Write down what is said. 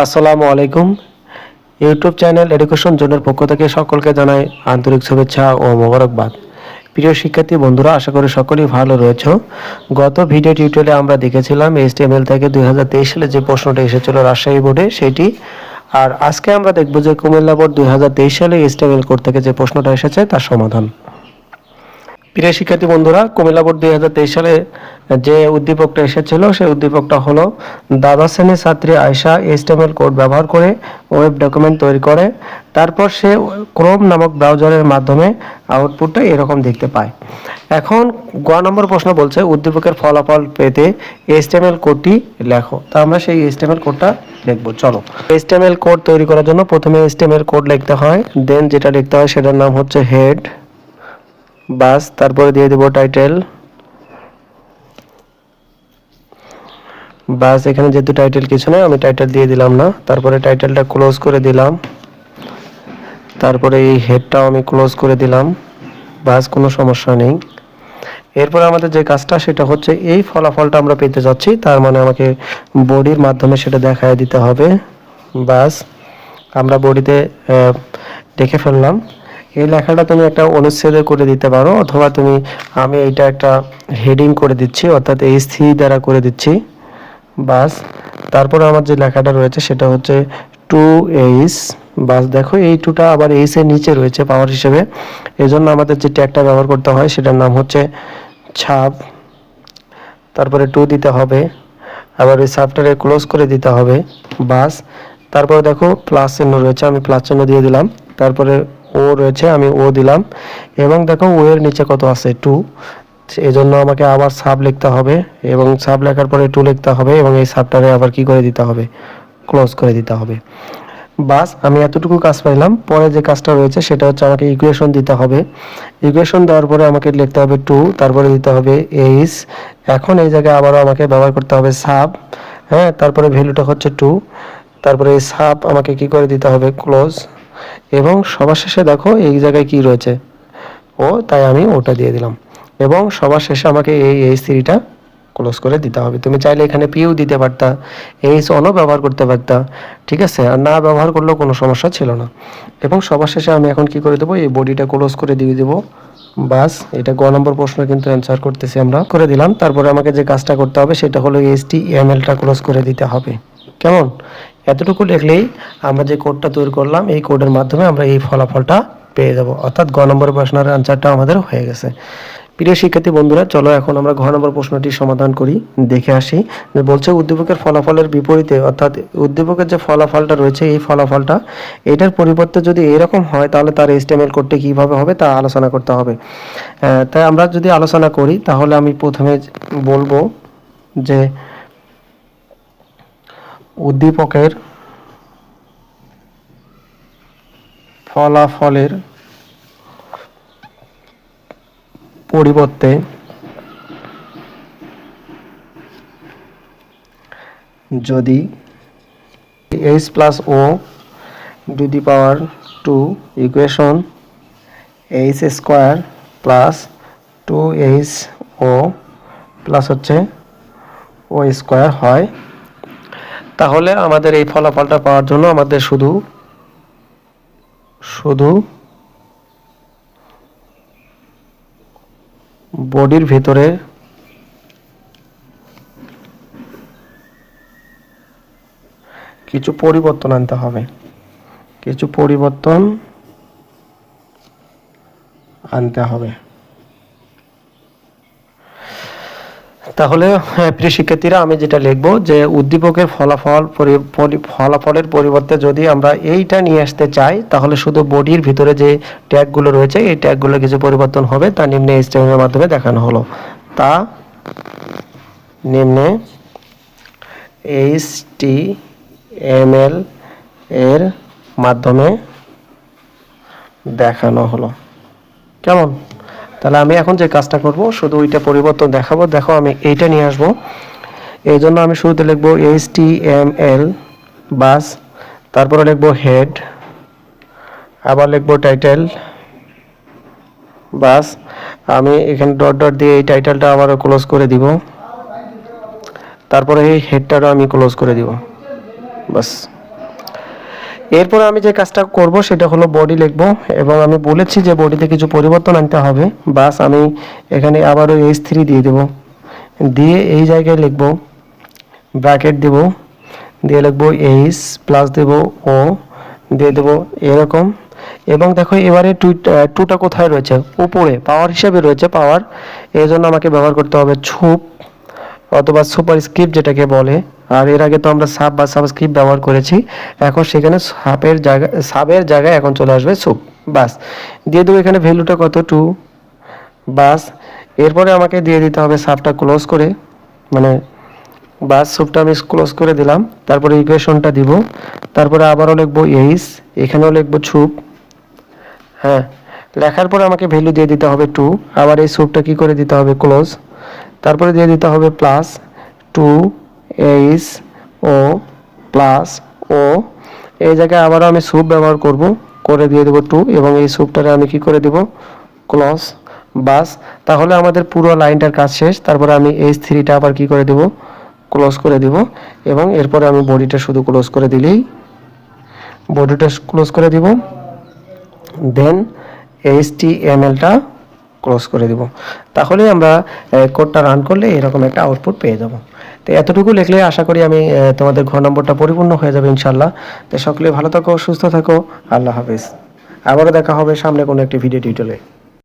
আসসালামু আলাইকুম। YouTube channel education জোনের পক্ষ থেকে সকলকে জানাই আন্তরিক শুভেচ্ছা ও মোবারকবাদ। প্রিয় শিক্ষার্থী বন্ধুরা, আশা করি সকলেই ভালো রয়েছে। গত ভিডিও টিউটোরিয়ালে আমরা দেখেছিলাম HTML থেকে 2023 সালে যে প্রশ্নটা এসেছিল রাজশাহী বোর্ডে সেটি। আর আজকে আমরা দেখব যে কুমিল্লা বোর্ড 2023 সালে HTML কোড থেকে যে প্রশ্নটা এসেছে তার সমাধান। প্রিয় শিক্ষার্থী বন্ধুরা, কুমিল্লা বোর্ড 2023 সালে যে উদ্দীপকটা এসেছিল সেই উদ্দীপকটা হলো দ্বাদশ শ্রেণীর ছাত্রী আয়শা HTML কোড ব্যবহার করে ওয়েব ডকুমেন্ট তৈরি করে, তারপর সে ক্রোম নামক ব্রাউজারের মাধ্যমে আউটপুটটা এরকম দেখতে পায়। এখন গ নম্বর প্রশ্ন বলছে উদ্দীপকের ফলাফল পেতে HTML কোডটি লেখো। তা আমরা সেই HTML কোডটা লিখবো। চলো, HTML কোড তৈরি করার জন্য প্রথমে HTML কোড লিখতে হয়, দেন যেটা লিখতে হয় সেটার নাম হচ্ছে হেড, বাস, তারপরে দিয়ে দেব টাইটেল, বাস। এখানে যেহেতু টাইটেল কিছু নয় আমি টাইটেল দিয়ে দিলাম না, তারপরে টাইটেলটা ক্লোজ করে দিলাম, তারপরে এই হেডটাও আমি ক্লোজ করে দিলাম, বাস, কোনো সমস্যা নেই। এরপরে আমাদের যে কাজটা সেটা হচ্ছে এই ফলাফলটা আমরা পেতে যাচ্ছি, তার মানে আমাকে বডির মাধ্যমে সেটা দেখায় দিতে হবে। বাস, আমরা বডিতে দেখে ফেললাম। এই লেখাটা তুমি একটা অনুচ্ছেদে করে দিতে পারো, অথবা আমি এইটা একটা হেডিং করে দিচ্ছি, অর্থাৎ H3 দ্বারা করে দিচ্ছি। বাস, তারপরে আমার যে লেখাটা রয়েছে সেটা হচ্ছে 2H। বাস, দেখো এই টুটা আবার H এর নিচে রয়েছে পাওয়ার হিসেবে, এজন্য আমাদের যে ট্যাগটা ব্যবহার করতে হয় সেটার নাম হচ্ছে ছাপ, তারপরে 2 দিতে হবে, আবার এই ছাপটারে ক্লোজ করে দিতে হবে। বাস, তারপরে দেখো প্লাস চিহ্ন রয়েছে, আমি প্লাস চিহ্ন দিয়ে দিলাম, তারপরে ও রয়েছে আমি ও দিলাম, এবং দেখো ও এর নিচে কত আছে 2, এই জন্য আমাকে আবার সাব লিখতে হবে, এবং সাব লেখার পরে 2 লিখতে হবে, এবং এই সাবটারে আবার কি করে দিতে হবে, ক্লোজ করে দিতে হবে। বাস, আমি এতটুকু কাজ পাইলাম। পরে যে কাজটা রয়েছে সেটা হচ্ছে আমাকে ইকুয়েশন দিতে হবে। ইকুয়েশন দেওয়ার পরে আমাকে লিখতে হবে 2, তারপরে দিতে হবে H। এখন এই জায়গায় আবারও আমাকে ব্যবহার করতে হবে সাব, হ্যাঁ, তারপরে ভ্যালুটা হচ্ছে 2, তারপরে এই সাব আমাকে কি করে দিতে হবে, ক্লোজ, এবং সবার শেষে দেখো এই জায়গায় কি রয়েছে ও, তাই আমি ওটা দিয়ে দিলাম, এবং সবার শেষে আমাকে এই H3টা ক্লোজ করে দিতে হবে। তুমি চাইলে এখানে পিউ দিতে পারতা, H1ও ব্যবহার করতে পারতা, ঠিক আছে, আর না ব্যবহার করলেও কোনো সমস্যা ছিল না। এবং সবার শেষে আমি এখন কি করে দেবো, এই বডিটা ক্লোজ করে দিয়ে দেবো। বাস, এটা গ নম্বর প্রশ্ন কিন্তু অ্যান্সার করতেছি আমরা, করে দিলাম। তারপরে আমাকে যে কাজটা করতে হবে সেটা হলো HTMLটা ক্লোজ করে দিতে হবে। কেমন? এতটুকু লিখলেই আমরা যে কোডটা তৈরি করলাম এই কোডের মাধ্যমে আমরা এই ফলাফলটা পেয়ে যাব, অর্থাৎ গ নম্বর প্রশ্নের অ্যান্সারটা আমাদের হয়ে গেছে। প্রিয় শিক্ষার্থী বন্ধুরা, চলো এখন আমরা ঘ নম্বর প্রশ্নটি সমাধান করি, দেখে আসি। যে বলছে উদ্দীপকের ফলাফলের বিপরীতে, অর্থাৎ উদ্দীপকের যে ফলাফলটা রয়েছে এই ফলাফলটা এটার পরিবর্তে যদি এরকম হয় তাহলে তার HTML কোডটি কীভাবে হবে তা আলোচনা করতে হবে। তাই আমরা যদি আলোচনা করি তাহলে আমি প্রথমে বলবো যে উদ্দীপকের ফলাফলের পরিবর্তে যদি H plus O to the power 2 equation H square plus 2HO plus হচ্ছে O স্কোয়ার হয়, তাহলে আমাদের এই ফলাফলটা পাওয়ার জন্য আমাদের শুধু বডির ভেতরে কিছু পরিবর্তন আনতে হবে, তাহলে প্রিয় শিক্ষার্থীরা, আমি যেটা লিখবো যে উদ্দীপকের ফলাফলের পরিবর্তে যদি আমরা এইটা নিয়ে আসতে চাই তাহলে শুধু বডির ভিতরে যে ট্যাগগুলো রয়েছে এই ট্যাগগুলো কিছু পরিবর্তন হবে, তা নিম্নে HTML এর মাধ্যমে দেখানো হলো। তা নিম্নে HTML এর মাধ্যমে দেখানো হলো। কেমন? তাহলে আমি এখন যে কাজটা করব শুধু ওইটা পরিবর্তন দেখাবো। দেখো আমি এইটা নিয়ে আসবো, এই জন্য আমি শুরুতে লিখবো HTML, বাস, তারপরে লিখবো হেড, আবার লিখবো টাইটেল, বাস, আমি এখানে ডট ডট দিয়ে এই টাইটেলটা আবারও ক্লোজ করে দিব, তারপরে এই হেডটারও আমি ক্লোজ করে দিব, বাস। এরপর আমি যে কাজটা করব সেটা হলো বডি লিখব, এবং আমি বলেছি যে বডিতে কিছু পরিবর্তন আনতে হবে। বাস আমি এখানে আবারও H3 দিয়ে দেব, দিয়ে এই জায়গায় লিখব, ব্র্যাকেট দেব, দিয়ে লিখব এইচ প্লাস দেব ও, দিয়ে দেব এরকম। এবং দেখো এবারে টুটা কোথায় রয়েছে, উপরে পাওয়ার হিসেবে রয়েছে, পাওয়ার। এই জন্য আমাকে ব্যবহার করতে হবে ছুপ অথবা সুপার স্ক্রিপ্ট যেটাকে বলে। আর এর আগে তো আমরা সাব বা সাবস্ক্রিপ্ট ব্যবহার করেছি, এখন সেখানে সাবের জায়গায় এখন চলে আসবে সুপ। বাস দিয়ে দেবো এখানে ভ্যালুটা কত 2। বাস এরপরে আমাকে দিয়ে দিতে হবে সাবটা ক্লোজ করে, মানে বাস সুপটা আমি ক্লোজ করে দিলাম। তারপরে ইকুয়েশনটা দিব, তারপরে আবারও লিখবো এইচ, এখানেও লিখবো ছুপ। হ্যাঁ, লেখার পরে আমাকে ভ্যালু দিয়ে দিতে হবে 2। আবার এই সুপটা কি করে দিতে হবে ক্লোজ, তারপরে দিয়ে দিতে হবে প্লাস 2 এইচ ও প্লাস ও। এই জায়গায় আবারও আমি সুপ ব্যবহার করব, করে দিয়ে দেবো 2, এবং এই সুপটারে আমি কি করে দেব ক্লোজ। বাস তাহলে আমাদের পুরো লাইনটার কাজ শেষ। তারপরে আমি H3টা আবার কি করে দেব ক্লোজ করে দেব, এবং এরপরে আমি বডিটা শুধু ক্লোজ করে দিলেই, বডিটা ক্লোজ করে দিব, দেন HTMLটা ক্লোজ করে দিব। তাহলেই আমরা কোডটা রান করলে এরকম একটা আউটপুট পেয়ে যাব। তো এতটুকু লিখলে আশা করি আমি তোমাদের ঘর নম্বরটা পরিপূর্ণ হয়ে যাবে ইনশাল্লাহ। তো সকলে ভালো থাকো, সুস্থ থাকো, আল্লাহ হাফেজ। আবারও দেখা হবে সামনে কোনো একটি ভিডিও টিউটোরিয়ালে।